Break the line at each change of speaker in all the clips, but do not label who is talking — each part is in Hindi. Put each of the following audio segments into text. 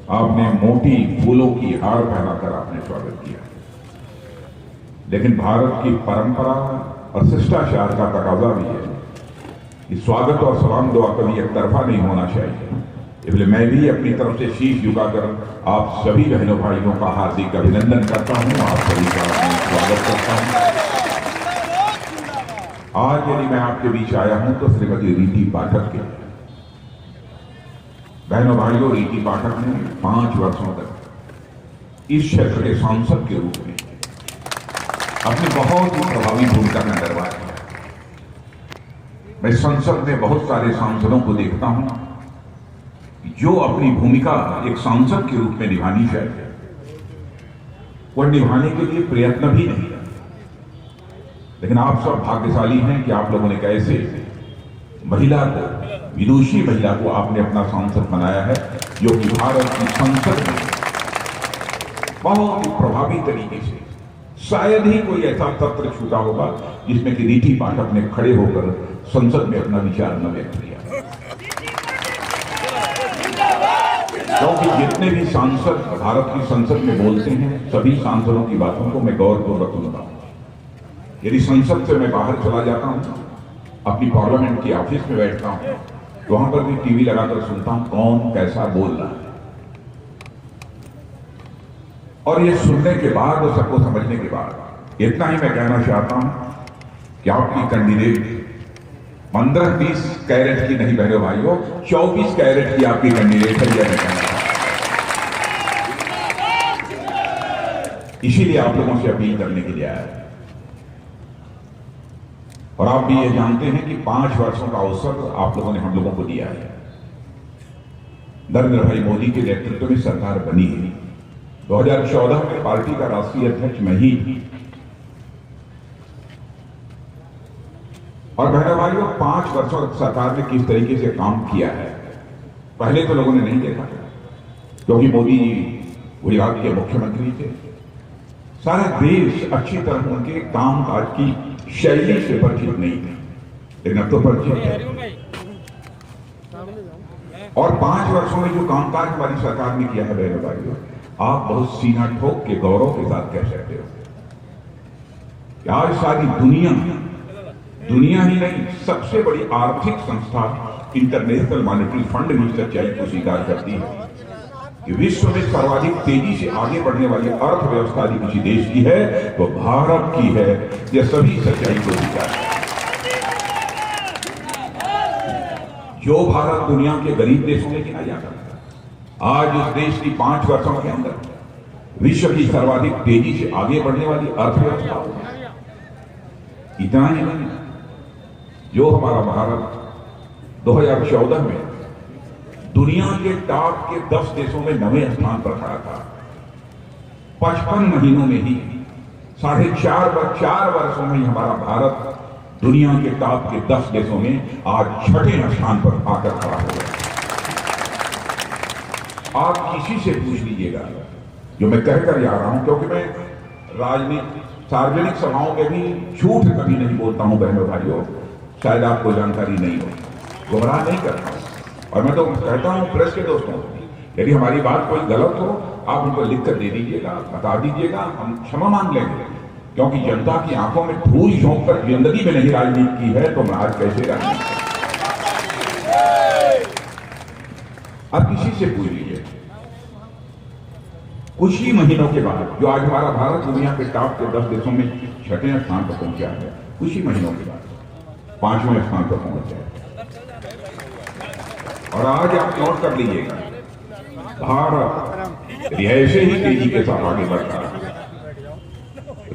आपने मोटी फूलों की हार पहनाकर आपने स्वागत किया, लेकिन भारत की परंपरा और शिष्टाचार का तकाजा भी है कि स्वागत और सलाम दुआ कभी एक तरफा नहीं होना चाहिए। इसलिए मैं भी अपनी तरफ से शीश झुकाकर आप सभी बहनों भाइयों का हार्दिक अभिनंदन करता हूं, आप सभी का स्वागत करता हूं। आज यदि मैं आपके बीच आया हूं तो श्रीमती रीति पाठक के बहनों भाइयों, रीति पाठक ने 5 वर्षों तक इस क्षेत्र के सांसद के रूप में अपनी बहुत ही प्रभावी भूमिका में निर्वाह किया। मैं संसद में बहुत सारे सांसदों को देखता हूं जो अपनी भूमिका एक सांसद के रूप में निभानी चाहिए, वह निभाने के लिए प्रयत्न भी नहीं है। लेकिन आप सब भाग्यशाली हैं कि आप लोगों ने कैसे महिला को, विदुषी महिला को आपने अपना सांसद बनाया है, जो कि भारत की संसद में बहुत ही प्रभावी तरीके से शायद ही कोई ऐसा सत्र छूटा होगा जिसमें कि रीति पाठक ने खड़े होकर संसद में अपना विचार न व्यक्त किया। क्योंकि जितने भी सांसद भारत की संसद में बोलते हैं, सभी सांसदों की बातों को मैं गौरपूर्वक सुनता हूं। यदि संसद से मैं बाहर चला जाता हूं, अपनी पार्लियामेंट की ऑफिस में बैठता हूं, तो वहां पर भी टीवी लगाकर सुनता हूं कौन कैसा बोल रहा है। और ये सुनने के बाद और सबको समझने के बाद इतना ही मैं कहना चाहता हूं कि आपकी कैंडिडेट 15-20 कैरेट की नहीं बहनों भाइयों, 24 कैरेट की आपकी कैंडिडेट है, यह मैं कहना चाहता हूं। इसीलिए आप लोगों से अपील करने के लिए आया। और आप भी ये जानते हैं कि 5 वर्षों का अवसर आप लोगों ने हम लोगों को दिया है। नरेंद्र भाई मोदी के नेतृत्व में सरकार बनी है। 2014 में पार्टी का राष्ट्रीय अध्यक्ष मैं ही थी। और बहनों भाइयों, 5 वर्षों तक सरकार ने किस तरीके से काम किया है, पहले तो लोगों ने नहीं देखा, क्योंकि मोदी गुजरात के मुख्यमंत्री थे। सारा देश अच्छी तरह उनके कामकाज की शैली से परिचित नहीं थे, लेकिन अब तो परिचित है। और 5 वर्षों में जो कामकाज हमारी सरकार ने किया है बहनों भाइयों, आप बहुत सीना ठोक के गौरव के साथ कह सकते हो कि आज सारी दुनिया ही नहीं, सबसे बड़ी आर्थिक संस्था इंटरनेशनल मॉनेटरी फंड भी सच्चाई को स्वीकार करती है कि विश्व में सर्वाधिक तेजी से आगे बढ़ने वाली अर्थव्यवस्था यदि किसी देश की है तो भारत की है। यह सभी सच्चाई को स्वीकार है। जो भारत दुनिया के गरीब देशों में गिना जाता है, आज इस देश की 5 वर्षों के अंदर विश्व की सर्वाधिक तेजी से आगे बढ़ने वाली अर्थव्यवस्था हो। इतना ही नहीं, जो हमारा भारत 2014 में दुनिया के टॉप के 10 देशों में 9वें स्थान पर खड़ा था, 55 महीनों में ही 4.5 वर्षों में हमारा भारत दुनिया के टॉप के 10 देशों में आज 6ठे स्थान पर आकर खड़ा हो गया। आप किसी से पूछ लीजिएगा, जो मैं कहकर जा रहा हूं, क्योंकि मैं राजनीति सार्वजनिक सभाओं में भी झूठ कभी नहीं बोलता हूं बहनों भाइयों, शायद आपको जानकारी नहीं हो, गुमराह नहीं करता हूं। और मैं तो कहता हूं प्रेस के दोस्तों को, यदि हमारी बात कोई गलत हो आप उनको लिखकर दे दीजिएगा, बता दीजिएगा, हम क्षमा मांग लेंगे। क्योंकि जनता की आंखों में धूल झोंक कर जिंदगी में नहीं राजनीति की है, तो मैं आज कैसे राजनीति। अब किसी से पूछ लीजिए, कुछ ही महीनों के बाद जो आज हमारा भारत दुनिया के टॉप के 10 देशों में 6ठे स्थान पर पहुंचा है, कुछ ही महीनों के बाद 5वें स्थान पर पहुंचा है। और आज आप नोट कर लीजिएगा, भारत ऐसे ही तेजी के साथ आगे बढ़ रहा है।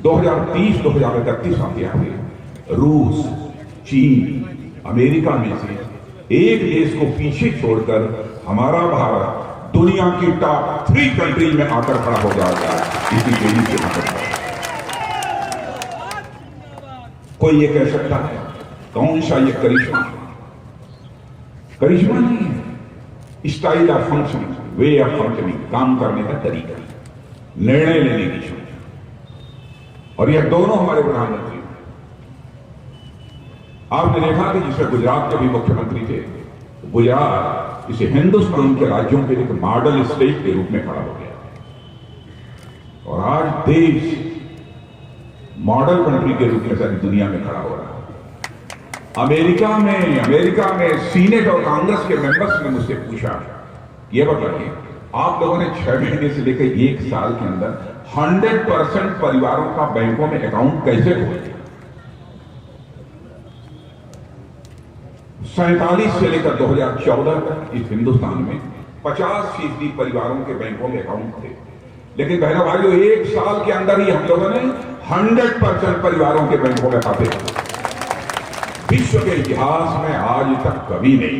2030-2031 आते आते रूस, चीन, अमेरिका में से एक देश को पीछे छोड़कर हमारा भारत दुनिया की टॉप 3 कंट्रीज में आकर खड़ा हो जाएगा। इसी तेजी से आकर कोई ये कह सकता है कौन सा ये करिश्मा नहीं है, style of functioning, way of functioning, काम करने का तरीका, निर्णय लेने की क्षमता। और यह दोनों हमारे प्रधानमंत्री, आपने देखा कि जिसमें गुजरात के भी मुख्यमंत्री थे, गुजरात इसे हिंदुस्तान के राज्यों के एक मॉडल स्टेट के रूप में खड़ा हो गया और आज देश मॉडल कंट्री के रूप में सारी दुनिया में खड़ा हो रहा है। अमेरिका में सीनेट और कांग्रेस के मेंबर्स ने मुझसे पूछा, ये बताइए आप लोगों ने 6 महीने से लेकर 1 साल के अंदर 100% परिवारों का बैंकों में अकाउंट कैसे खोल दिया? 47 से लेकर 2014 तक इस हिंदुस्तान में 50% परिवारों के बैंकों में अकाउंट थे, लेकिन बहनों भाइयों 1 साल के अंदर ही हम लोगों ने 100% परिवारों के बैंकों में खाते खोले। विश्व के इतिहास में आज तक कभी नहीं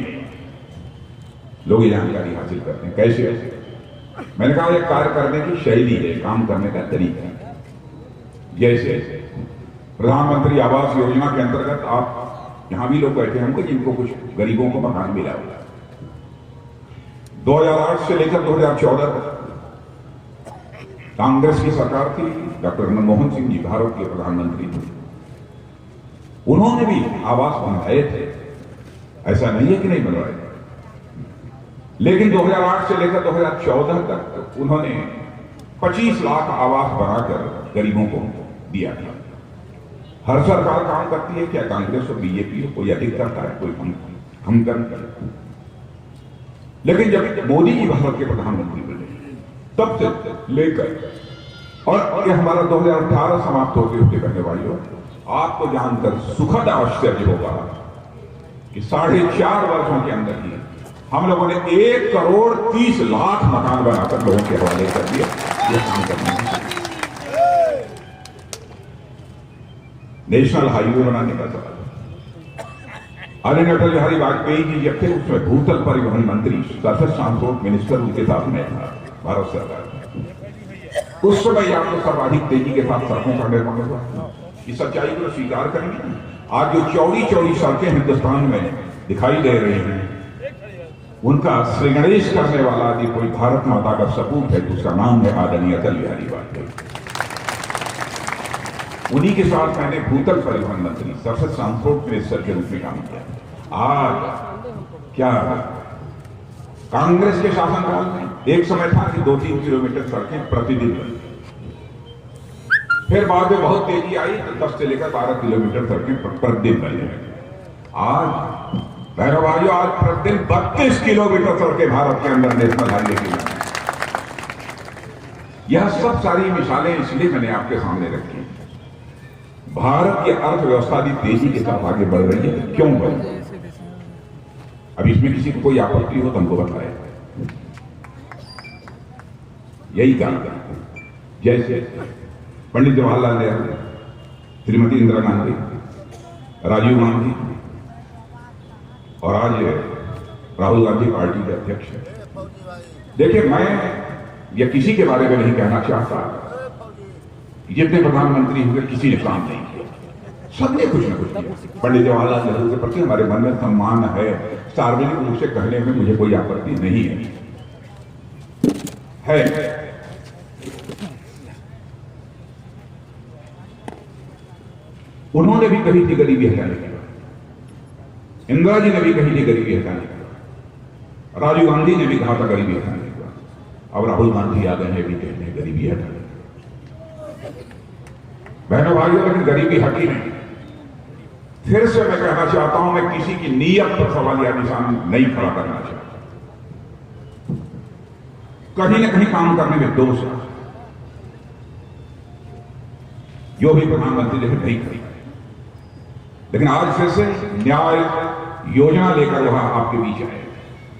लोग ये जानकारी हासिल करते हैं। कैसे? मैंने कहा यह कार्य करने की शैली है, काम करने का तरीका है। जैसे प्रधानमंत्री आवास योजना के अंतर्गत आप यहां भी लोग बैठे होंगे जिनको कुछ गरीबों को मकान मिला हुआ। 2008 से लेकर 2014 तक कांग्रेस की सरकार थी, डॉक्टर मनमोहन सिंह जी भारत के प्रधानमंत्री थे, उन्होंने भी आवास बनवाए थे, ऐसा नहीं है कि नहीं बनवाए थे। लेकिन 2008 से लेकर 2014 तक उन्होंने 25 लाख आवास बनाकर गरीबों को दिया था। हर सरकार काम करती है, क्या कांग्रेस और बीजेपी हो, कोई अधिक करता है, कोई कम करता है। लेकिन जब मोदी जी भारत के प्रधानमंत्री बने तब से लेकर और ये हमारा 2018 समाप्त होते होते कहने वाली हो, आपको जानकर सुखद आश्चर्य होगा कि 4.5 वर्षों के अंदर ही हम लोगों ने 1,30,00,000 मकान बनाकर लोगों के हवाले कर दिए। ये काम करना है। नेशनल हाईवे बनाने का सवाल, अटल बिहारी वाजपेयी जी जब थे उसमें भूतल परिवहन मंत्री, सरफेस ट्रांसपोर्ट मिनिस्टर उनके साथ में था भारत सरकार। उस समय आपको सर्वाधिक तेजी के साथ सड़कों का निर्माण हुआ। इस सच्चाई को स्वीकार करेंगे। आज जो चौड़ी चौड़ी सड़कें हिंदुस्तान में दिखाई दे रही हैं, उनका श्रीगणेश करने वाला यदि कोई भारत माता का सपूत है तो उसका नाम है आदरणीय अटल बिहारी वाजपेयी। उन्हीं के साथ मैंने भूतल परिवहन मंत्री, सरफेस ट्रांसपोर्ट मिनिस्टर के रूप में काम किया। आज क्या कांग्रेस के शासनकाल में एक समय था कि 2-3 किलोमीटर सड़कें प्रतिदिन बनती, फिर बाद में बहुत तेजी आई तो 10 से लेकर 12 किलोमीटर सड़कें प्रतिदिन बनी। आज बहनों भाइयों, आज प्रतिदिन 32 किलोमीटर सड़कें भारत के अंदर नेशनल हाईवे की बनी। यह सब सारी मिसालें इसलिए मैंने आपके सामने रखी। भारत की अर्थव्यवस्था भी तेजी के साथ आगे बढ़ रही है। क्यों बढ़ रही है? अब इसमें किसी को कोई आपत्ति हो तो हमको बताए। यही कारण है। जैसे पंडित जवाहरलाल नेहरू, श्रीमती इंदिरा गांधी, राजीव गांधी और आज राहुल गांधी पार्टी के अध्यक्ष है। देखिए, मैं ये किसी के बारे में नहीं कहना चाहता, जितने प्रधानमंत्री हुए किसी ने काम नहीं किया, सबने कुछ न कुछ किया। पंडित जवाहरलाल नेहरू के प्रति हमारे मन में सम्मान है, सार्वजनिक रूप से कहने में मुझे कोई आपत्ति नहीं है। उन्होंने भी कही थी गरीबी हटाने की, इंदिरा जी ने भी कही थी गरीबी हटाने की, राजीव गांधी ने भी कहा था गरीबी हटाने की, अब राहुल गांधी आ गए हैं भी कहते हैं गरीबी हटाने। बहनों भाइयों, लेकिन गरीबी हटी नहीं। फिर से मैं कहना चाहता हूं, मैं किसी की नीयत पर सवाल या निशान नहीं खड़ा करना चाहता। कहीं ना कहीं काम करने में दोष है। जो भी प्रधानमंत्री ने नहीं करी, लेकिन आज फिर से न्याय योजना लेकर वहां आपके बीच आए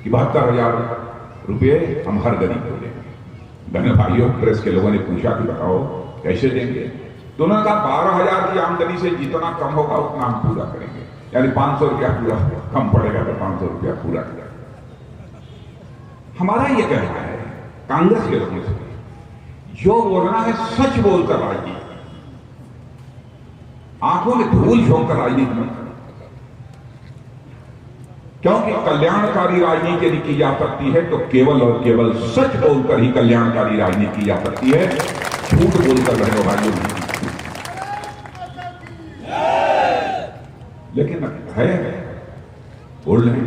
कि 72,000 रुपये हम हर गरीब को देंगे। बहनों भाइयों, प्रेस के लोगों ने पूछा कि बताओ कैसे देंगे, तो उन्होंने कहा 12,000 की आमदनी से जितना कम होगा उतना हम पूरा करेंगे, यानी 500 रुपया पूरा कम पड़ेगा तो 500 रुपया पूरा किया। हमारा ये कहना है कांग्रेस के लोगों से, जो बोलना है सच बोलकर राजनीति, आंखों में धूल झोंक कर राजनीति में, क्योंकि कल्याणकारी राजनीति यदि की जा सकती है तो केवल और केवल सच बोलकर ही कल्याणकारी राजनीति की जा सकती है, झूठ बोलकर बहनों भाइयों नहीं। लेकिन है बोल रहे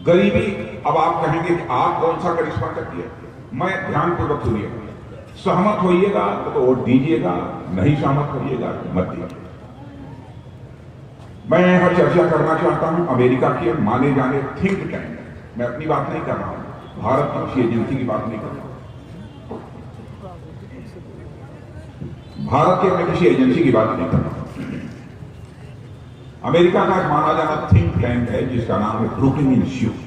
गरीबी, अब आप कहेंगे कि आप कौन सा करिश्मा कर दिया, मैं ध्यानपूर्वक सुनिएगा, सहमत होइएगा तो वोट दीजिएगा, नहीं सहमत होइएगा तो मत दीजिएगा। मैं यहां चर्चा करना चाहता हूं अमेरिका के माने जाने थिंक टैंक, मैं अपनी बात नहीं कर रहा हूं, भारत की किसी एजेंसी की बात नहीं कर रहा हूं, भारत के मैं किसी एजेंसी की बात नहीं कर रहा हूं। अमेरिका का एक माना जाना थिंक टैंक है जिसका नाम है ब्रुकिंग इंस्टीट्यूट।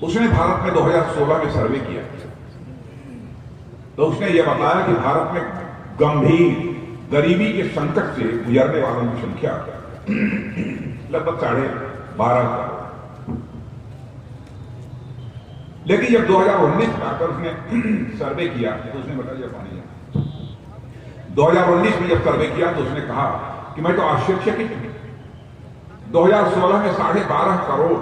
उसने भारत में 2016 में सर्वे किया तो उसने यह बताया कि भारत में गंभीर गरीबी के संकट से गुजरने वालों की संख्या लगभग 12.5 करोड़। लेकिन जब 2019 में आकर उसने सर्वे किया तो उसने बताया पानी 2019 में जब सर्वे किया तो उसने कहा कि मैं तो आश्चर्यचकित हूं, 2016 में 12.5 करोड़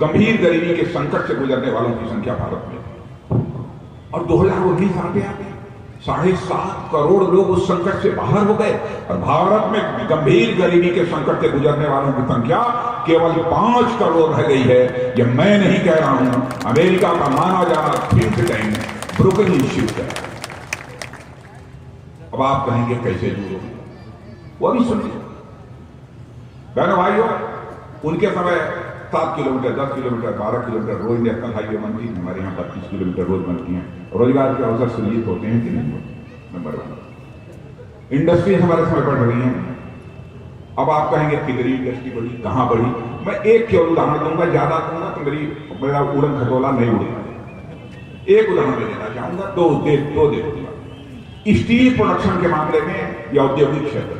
गंभीर गरीबी के संकट से गुजरने वालों की संख्या भारत में थी, और 2019 आते आते 7.5 करोड़ लोग उस संकट से बाहर हो गए, और भारत में गंभीर गरीबी के संकट से गुजरने वालों की संख्या केवल 5 करोड़ रह गई है। यह मैं नहीं कह रहा हूं, अमेरिका का माना जाना थिंक टैंक ब्रुकिंग इंस्टीट्यूट है। अब आप कहेंगे कैसे दूर हो, वो भी सुनिए बहनों भाइयों, उनके समय 7 किलोमीटर 10 किलोमीटर 12 किलोमीटर रोज नेशनल हाईवे बनती है, हमारे यहाँ 32 किलोमीटर रोज बनती हैं। रोजगार के अवसर सृजित होते हैं कि नहीं होते, नंबर 1। इंडस्ट्रीज हमारे समय बढ़ रही हैं। अब आप कहेंगे कितनी इंडस्ट्री बढ़ी, कहां बढ़ी, मैं एक केवल उदाहरण दूंगा, ज्यादा दूंगा तो मेरा उड़न खटोला नहीं उड़ेगा। एक उदाहरण देना चाहूंगा, दो दे दूंगा। स्टील प्रोडक्शन के मामले में या औद्योगिक क्षेत्र,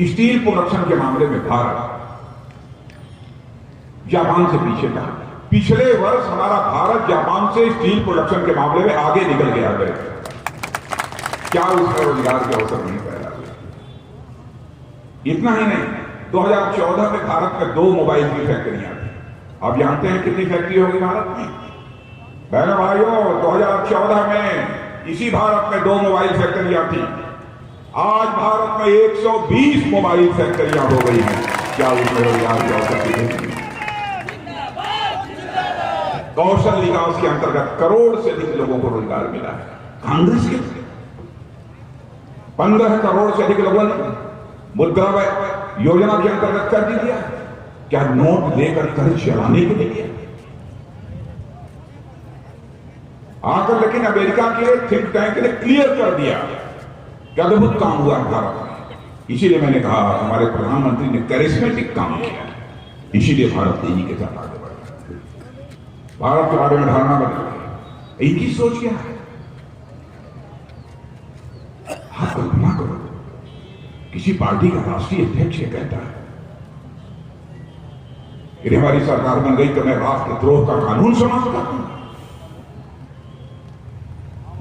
स्टील प्रोडक्शन के मामले में भारत जापान से पीछे था। पिछले वर्ष हमारा भारत जापान से स्टील प्रोडक्शन के मामले में आगे निकल गया है। क्या उसमें रोजगार के अवसर नहीं पैदा हुए? इतना ही नहीं, 2014 में भारत में 2 मोबाइल की फैक्ट्रियां थी। आप जानते हैं कितनी फैक्ट्री होगी भारत में? बहनों भाइयों, 2014 में इसी भारत में 2 मोबाइल फैक्ट्रियां थी। आज भारत में 120 मोबाइल फैक्ट्रियां हो गई हैं। क्या उसमें रोजगार के अवसर नहीं? कौशल विकास के अंतर्गत करोड़ से अधिक लोगों को रोजगार मिला है। कांग्रेस के 15 करोड़ से अधिक लोगों ने मुद्रा योजना के अंतर्गत कर दिया। क्या नोट लेकर कर्ज चलाने के लिए आकर, लेकिन अमेरिका के थिंक टैंक ने क्लियर कर दिया कि अद्भुत काम हुआ भारत में। इसीलिए मैंने कहा हमारे प्रधानमंत्री ने कैरिस्मेटिक काम किया, इसीलिए भारत तेजी के साथ आगे बढ़ा। भारत के बारे में धारणा बदल गई। इनकी सोच क्या है? आप कल्पना करो, किसी पार्टी का राष्ट्रीय अध्यक्ष ये कहता है यदि हमारी सरकार बन गई तो मैं राष्ट्रद्रोह का कानून समाप्त कर दूंगा।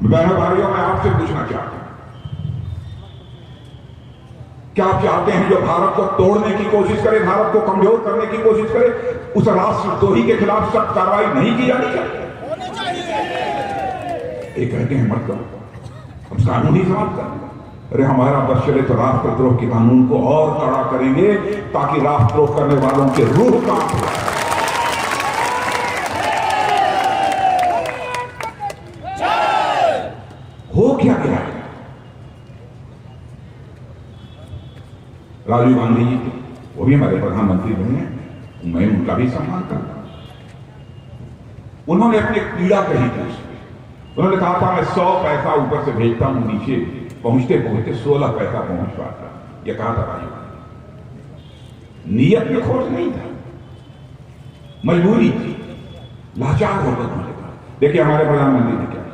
बहनों भाइयों, मैं आपसे पूछना चाहता हूं, क्या आप चाहते हैं जो भारत को तोड़ने की कोशिश करे, भारत को कमजोर करने की कोशिश करे, उस राष्ट्रद्रोही के खिलाफ सख्त कार्रवाई नहीं की जानी चाहिए? ये कहते हैं मत करो, हम कानून ही समाप्त कर देंगे। अरे हमारा बस चले तो राष्ट्रद्रोह के कानून को और कड़ा करेंगे ताकि राष्ट्रद्रोह करने वालों के रूह कांप जाए। हो क्या गया? राजीव गांधी जी थे, वो भी हमारे प्रधानमंत्री बने हैं, मैं उनका भी सम्मान करता हूं। उन्होंने अपनी पीड़ा कही थी उसमें, उन्होंने कहा था मैं 100 पैसा ऊपर से भेजता हूं, नीचे पहुंचते पहुंचते 16 पैसा पहुंच पाता। यह कहा था राजीव गांधी। नियत में खोज नहीं था, मजबूरी थी, लाचार होकर उन्होंने कहा। देखिए हमारे प्रधानमंत्री ने क्या किया,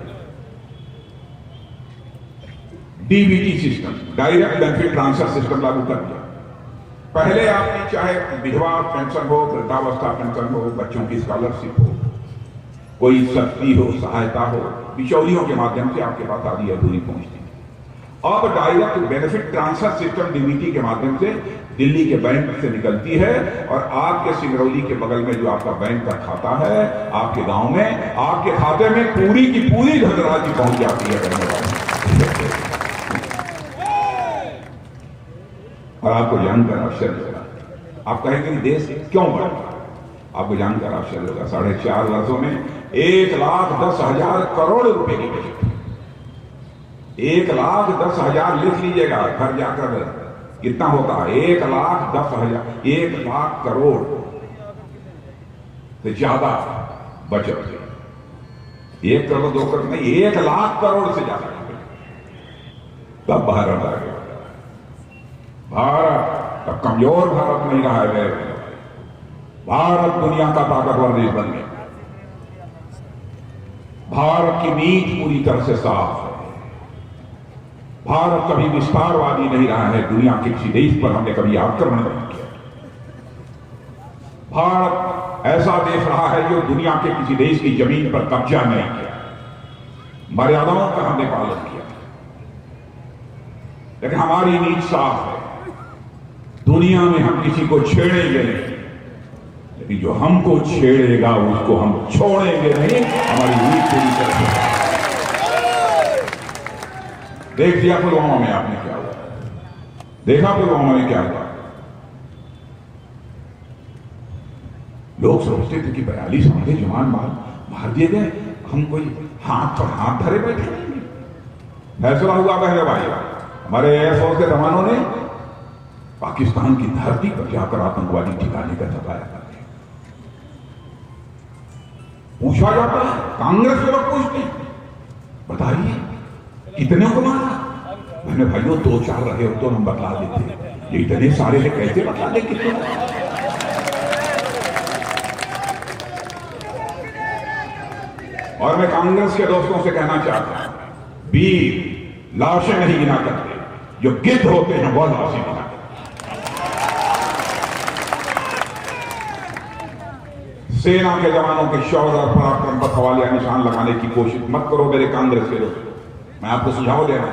DBT system, direct benefit transfer system लागू कर दिया। पहले आपने चाहे विधवा पेंशन हो, वृद्धावस्था पेंशन हो, बच्चों की स्कॉलरशिप हो, कोई सब्सिडी हो, सहायता हो, बिचौलियों के माध्यम से आपके पास आधी अधूरी पहुंचती है। अब direct benefit transfer system DBT के माध्यम से दिल्ली के बैंक से निकलती है और आपके सिंगरौली के बगल में जो आपका बैंक का खाता है, आपके गांव में, आपके खाते में पूरी की पूरी धनराशि पहुंच जाती है। और आपको जानकर आश्चर्य लगा, आप कहेंगे देश क्यों बढ़ा? आपको जानकर आश्चर्य होगा, 4.5 वर्षों में 1,10,000 करोड़ रुपए की बचत। 1,10,000 लिख लीजिएगा घर जाकर, कितना होता है? 1,10,000, 1 लाख करोड़ से ज्यादा बचत है। 1 करोड़ 2 करोड़ नहीं, 1 लाख करोड़ से ज्यादा। तब भारत आ गया। भारत अब कमजोर भारत नहीं रहा है, भारत दुनिया का ताकतवर देश बन गया। भारत की नीति पूरी तरह से साफ है। भारत कभी विस्तारवादी नहीं रहा है, दुनिया के किसी देश पर हमने कभी आक्रमण नहीं किया। भारत ऐसा देश रहा है जो दुनिया के किसी देश की जमीन पर कब्जा नहीं किया, मर्यादाओं का हमने पालन किया। लेकिन हमारी नीति साफ है, दुनिया में हम किसी को छेड़ेंगे नहीं, लेकिन जो हमको छेड़ेगा उसको हम छोड़ेंगे नहीं। हमारी नीति पूरी तरह से देख दिया पुलवामा में आपने क्या हुआ, देखा पुलवामा में क्या हुआ। लोग सोचते थे कि 42 हमारे जवान मार दिए गए, हम कोई हाथ पर हाथ धरे बैठे नहीं। फैसला हुआ पहले भाई, हमारे एयरफोर्स के जवानों ने पाकिस्तान की धरती पर जाकर आतंकवादी ठिकाने का सफाया कर दिया। पूछा जाता है, कांग्रेस के लोग पूछते हैं, बताइए कितने को मारा? मैंने भाइयों 2-4 रहे हो तो हम बतला देते, ये इतने सारे से कैसे बतला दे कितने? और मैं कांग्रेस के दोस्तों से कहना चाहता हूं, वीर लाशें नहीं गिना करते, जो गिद्ध होते हैं वो लाशें गिना करते। सेना के जवानों के शौर्य और पराक्रम पर सवालिया निशान लगाने की कोशिश मत करो मेरे कांग्रेस के दोस्तों। मैं आपको सुझाव देना